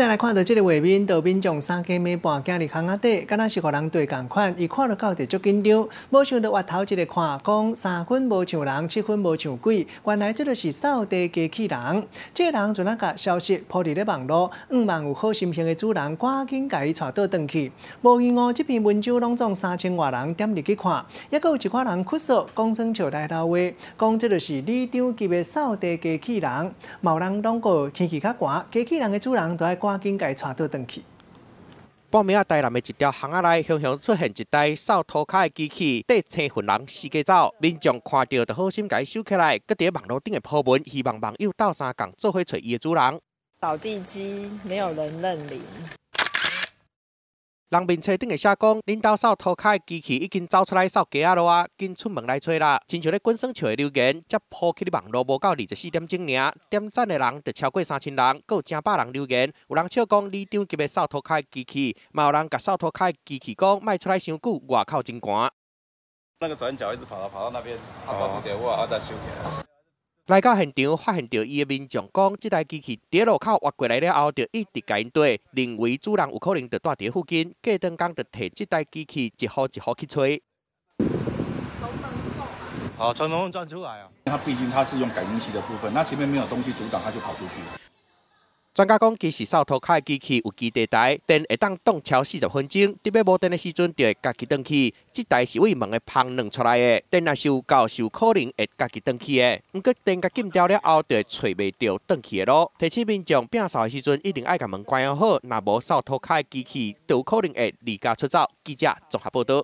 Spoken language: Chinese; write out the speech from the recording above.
再来看到这个画面，道民众3更暝半行入巷仔底，敢若是互人对共款，伊看到到就足紧张，无想到挖头一个看，讲3分无像人，7分无像鬼，原来这就是扫地机器人。这个人就那甲消息铺伫咧网络，望有好心情的主人赶紧甲伊带倒转去。无意外，这篇文章拢总3000外人点入去看，也阁有一寡人哭诉，讲装笑来闹话，讲这就是里长级的扫地机器人。某人拢个天气较寒，机器人的主人都爱赶紧甲伊带倒转去。半暝台南的一条巷仔内，雄雄出现一台扫涂骹的机器，缀青云人四界走。民众看到就好心甲伊收起来，搁伫网络顶的铺文，希望网友斗相共做伙找伊的主人。扫地机没有人认领。人面车顶的写讲，恁兜扫涂骹的机器已经走出来扫街仔路啊，紧出门来找啦。亲像咧滚耍笑的留言，才铺起咧网络无到24点钟尔，点赞的人就超过3000人，搁有成百人留言。有人笑讲里长级的扫涂骹的机器，嘛有人甲扫涂骹的机器讲，卖出来伤久，外口真寒。那个转角一直跑到那边，跑不掉我，再收起来。来到现场，发现到伊的民众讲，这台机器伫路口挖过来了后，就一直甲因对，认为主人有可能就住伫附近，过顿工就摕这台机器一户一户去吹。好，从门缝钻出来啊！它毕竟它是用感应器的部分，那前面没有东西阻挡，它就跑出去。专家讲，其实扫涂骹的机器有基地台，电会当动超40分钟，特别无电的时阵就会家己转去。这台是为门的旁弄出来的，电若是有够，是有可能会家己转去的。不过电甲禁掉了后，就会找袂到转去的路。提醒民众摒扫的时阵，一定爱甲门关好，若无扫涂骹的机器，就有可能会离家出走。记者综合报道。